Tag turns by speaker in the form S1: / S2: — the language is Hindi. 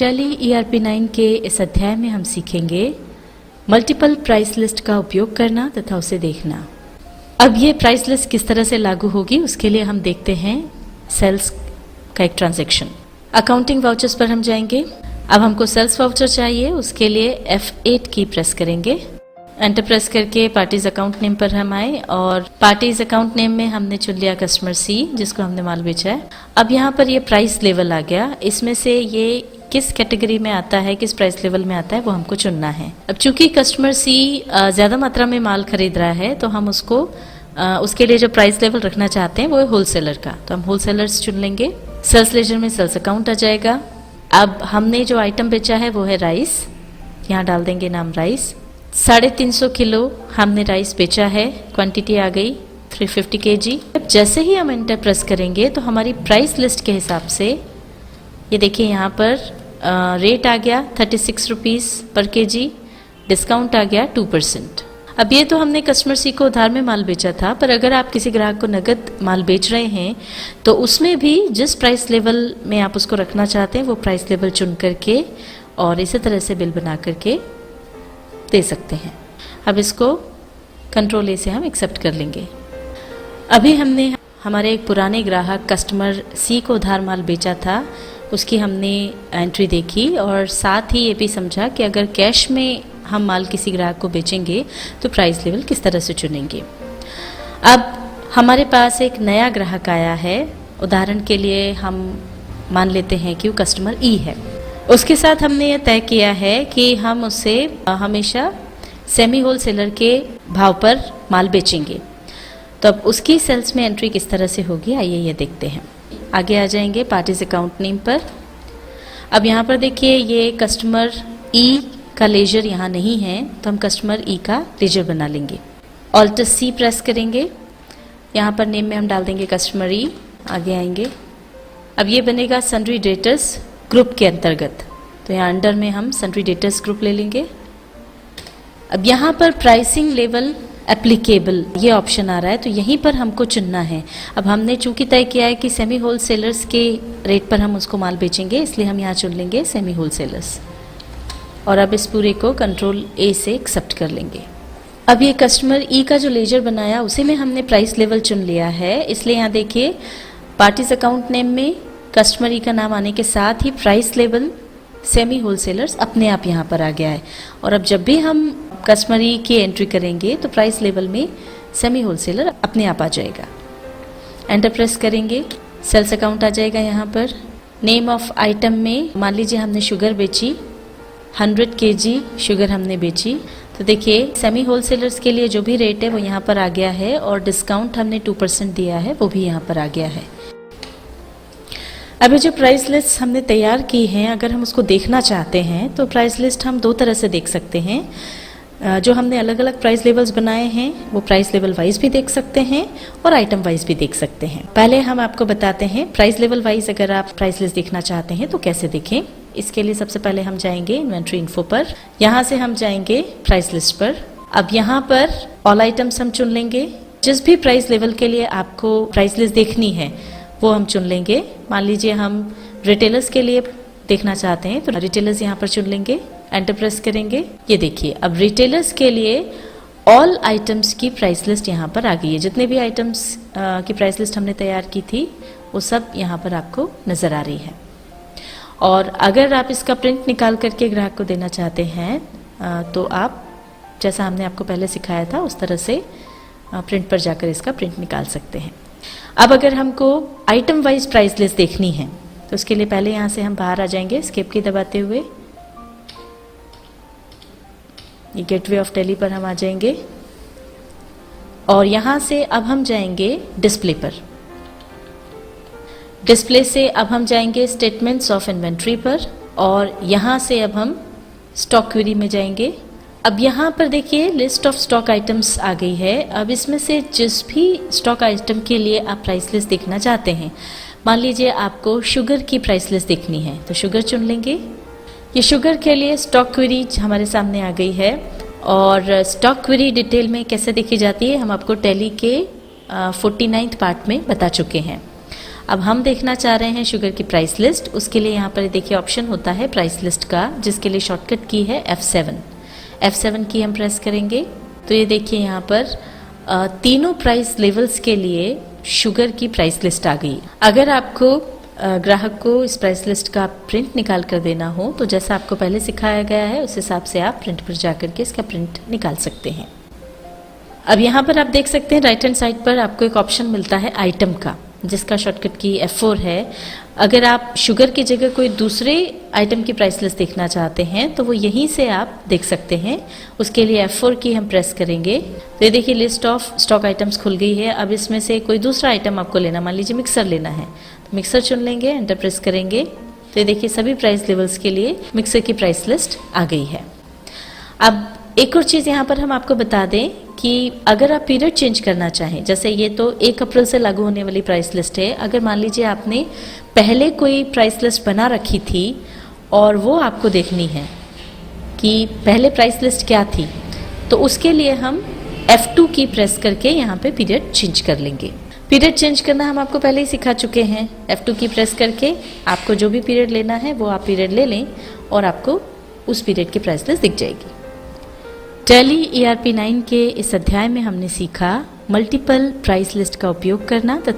S1: टैली ERP9 के इस अध्याय में हम सीखेंगे मल्टीपल प्राइस लिस्ट का उपयोग करना तथा उसे देखना। अब ये प्राइस लिस्ट किस तरह से लागू होगी उसके लिए हम देखते हैं सेल्स का एक ट्रांजैक्शन। अकाउंटिंग वाउचर्स पर हम जाएंगे। अब हमको सेल्स वाउचर चाहिए, उसके लिए F8 की प्रेस करेंगे। एंटर प्रेस करके पार्टीज अकाउंट नेम पर हम आए और पार्टीज अकाउंट नेम में हमने चुन लिया कस्टमर C जिसको हमने माल बेचा है। अब यहाँ पर ये प्राइस लेवल आ गया, इसमें से ये किस कैटेगरी में आता है, किस प्राइस लेवल में आता है वो हमको चुनना है। अब चूंकि कस्टमर C ज़्यादा मात्रा में माल खरीद रहा है तो हम उसको उसके लिए जो प्राइस लेवल रखना चाहते हैं वो है होलसेलर का, तो हम होलसेलर्स चुन लेंगे। सेल्स लेजर में सेल्स अकाउंट आ जाएगा। अब हमने जो आइटम बेचा है वो है राइस, यहाँ डाल देंगे नाम राइस। 350 किलो हमने राइस बेचा है, क्वांटिटी आ गई 350 kg। अब जैसे ही हम एंटर प्रेस करेंगे तो हमारी प्राइस लिस्ट के हिसाब से ये देखिए यहाँ पर रेट आ गया 36 रुपीज़ पर kg, डिस्काउंट आ गया 2%। अब ये तो हमने कस्टमर C को उधार में माल बेचा था, पर अगर आप किसी ग्राहक को नगद माल बेच रहे हैं तो उसमें भी जिस प्राइस लेवल में आप उसको रखना चाहते हैं वो प्राइस लेवल चुन करके और इसी तरह से बिल बना करके दे सकते हैं। अब इसको कंट्रोल A से हम एक्सेप्ट कर लेंगे। अभी हमने हमारे एक पुराने ग्राहक कस्टमर C को उधार माल बेचा था, उसकी हमने एंट्री देखी और साथ ही ये भी समझा कि अगर कैश में हम माल किसी ग्राहक को बेचेंगे तो प्राइस लेवल किस तरह से चुनेंगे। अब हमारे पास एक नया ग्राहक आया है, उदाहरण के लिए हम मान लेते हैं कि वो कस्टमर E है। उसके साथ हमने यह तय किया है कि हम उससे हमेशा सेमी होलसेलर के भाव पर माल बेचेंगे। तो अब उसकी सेल्स में एंट्री किस तरह से होगी आइए ये देखते हैं। आगे आ जाएंगे पार्टीज अकाउंट नेम पर। अब यहाँ पर देखिए ये कस्टमर E का लेजर यहाँ नहीं है तो हम कस्टमर E का लेजर बना लेंगे। ऑल्ट C प्रेस करेंगे, यहाँ पर नेम में हम डाल देंगे कस्टमर E। आगे आएंगे, अब ये बनेगा सन्ड्री डेटर्स ग्रुप के अंतर्गत, तो यहाँ अंडर में हम सन्ड्री डेटर्स ग्रुप ले लेंगे। अब यहाँ पर प्राइसिंग लेवल एप्लीकेबल ये ऑप्शन आ रहा है तो यहीं पर हमको चुनना है। अब हमने चूंकि तय किया है कि सेमी होलसेलर्स के रेट पर हम उसको माल बेचेंगे, इसलिए हम यहाँ चुन लेंगे सेमी होलसेलर्स और अब इस पूरे को कंट्रोल A से एक्सेप्ट कर लेंगे। अब ये कस्टमर E का जो लेजर बनाया उसी में हमने प्राइस लेवल चुन लिया है, इसलिए यहाँ देखिए पार्टीज अकाउंट नेम में कस्टमर E का नाम आने के साथ ही प्राइस लेवल सेमी होलसेलर्स अपने आप यहाँ पर आ गया है। और अब जब भी हम कस्टमर E की एंट्री करेंगे तो प्राइस लेवल में सेमी होलसेलर अपने आप आ जाएगा। एंटर प्रेस करेंगे, सेल्स अकाउंट आ जाएगा। यहाँ पर नेम ऑफ आइटम में मान लीजिए हमने शुगर बेची 100 kg शुगर हमने बेची, तो देखिए सेमी होलसेलर्स के लिए जो भी रेट है वो यहाँ पर आ गया है और डिस्काउंट हमने 2% दिया है वो भी यहाँ पर आ गया है। अभी जो प्राइस लिस्ट हमने तैयार की है अगर हम उसको देखना चाहते हैं तो प्राइस लिस्ट हम दो तरह से देख सकते हैं। जो हमने अलग अलग प्राइस लेवल्स बनाए हैं वो प्राइस लेवल वाइज भी देख सकते हैं और आइटम वाइज भी देख सकते हैं। पहले हम आपको बताते हैं प्राइस लेवल वाइज अगर आप प्राइस लिस्ट देखना चाहते हैं तो कैसे देखें। इसके लिए सबसे पहले हम जाएंगे इन्वेंट्री इन्फो पर, यहाँ से हम जाएंगे प्राइस लिस्ट पर। अब यहाँ पर ऑल आइटम्स हम चुन लेंगे। जिस भी प्राइस लेवल के लिए आपको प्राइस लिस्ट देखनी है वो हम चुन लेंगे। मान लीजिए हम रिटेलर्स के लिए देखना चाहते हैं तो रिटेलर्स यहाँ पर चुन लेंगे। एंटर प्रेस करेंगे, ये देखिए अब रिटेलर्स के लिए ऑल आइटम्स की प्राइस लिस्ट यहाँ पर आ गई है। जितने भी आइटम्स की प्राइस लिस्ट हमने तैयार की थी वो सब यहाँ पर आपको नजर आ रही है। और अगर आप इसका प्रिंट निकाल करके ग्राहक को देना चाहते हैं तो आप जैसा हमने आपको पहले सिखाया था उस तरह से प्रिंट पर जाकर इसका प्रिंट निकाल सकते हैं। अब अगर हमको आइटम वाइज प्राइस लिस्ट देखनी है तो उसके लिए पहले यहाँ से हम बाहर आ जाएंगे एस्केप की दबाते हुए। ये गेटवे ऑफ टैली पर हम आ जाएंगे और यहाँ से अब हम जाएंगे डिस्प्ले पर। डिस्प्ले से अब हम जाएंगे स्टेटमेंट्स ऑफ इन्वेंट्री पर और यहाँ से अब हम स्टॉक क्वेरी में जाएंगे। अब यहाँ पर देखिए लिस्ट ऑफ स्टॉक आइटम्स आ गई है। अब इसमें से जिस भी स्टॉक आइटम के लिए आप प्राइस लिस्ट देखना चाहते हैं, मान लीजिए आपको शुगर की प्राइस लिस्ट देखनी है तो शुगर चुन लेंगे। ये शुगर के लिए स्टॉक क्वेरी हमारे सामने आ गई है और स्टॉक क्वेरी डिटेल में कैसे देखी जाती है हम आपको टैली के 49th पार्ट में बता चुके हैं। अब हम देखना चाह रहे हैं शुगर की प्राइस लिस्ट। उसके लिए यहाँ पर देखिए ऑप्शन होता है प्राइस लिस्ट का, जिसके लिए शॉर्टकट की है F7। F7 की हम प्रेस करेंगे तो ये देखिए यहाँ पर तीनों प्राइस लेवल्स के लिए शुगर की प्राइस लिस्ट आ गई। अगर आपको ग्राहक को इस प्राइस लिस्ट का प्रिंट निकाल कर देना हो तो जैसा आपको पहले सिखाया गया है उस हिसाब से आप प्रिंट पर जाकर के इसका प्रिंट निकाल सकते हैं। अब यहाँ पर आप देख सकते हैं राइट हैंड साइड पर आपको एक ऑप्शन मिलता है आइटम का, जिसका शॉर्टकट की F4 है। अगर आप शुगर की जगह कोई दूसरे आइटम की प्राइस लिस्ट देखना चाहते हैं तो वो यहीं से आप देख सकते हैं। उसके लिए F4 की हम प्रेस करेंगे तो ये देखिए लिस्ट ऑफ स्टॉक आइटम्स खुल गई है। अब इसमें से कोई दूसरा आइटम आपको लेना, मान लीजिए मिक्सर लेना है तो मिक्सर चुन लेंगे, एंटर प्रेस करेंगे तो ये देखिए सभी प्राइस लेवल्स के लिए मिक्सर की प्राइस लिस्ट आ गई है। अब एक और चीज़ यहाँ पर हम आपको बता दें कि अगर आप पीरियड चेंज करना चाहें, जैसे ये तो 1 अप्रैल से लागू होने वाली प्राइस लिस्ट है। अगर मान लीजिए आपने पहले कोई प्राइस लिस्ट बना रखी थी और वो आपको देखनी है कि पहले प्राइस लिस्ट क्या थी, तो उसके लिए हम F2 की प्रेस करके यहाँ पे पीरियड चेंज कर लेंगे। पीरियड चेंज करना हम आपको पहले ही सिखा चुके हैं। F2 की प्रेस करके आपको जो भी पीरियड लेना है वो आप पीरियड ले लें और आपको उस पीरियड की प्राइस लिस्ट दिख जाएगी। टैली ERP 9 के इस अध्याय में हमने सीखा मल्टीपल प्राइस लिस्ट का उपयोग करना तथा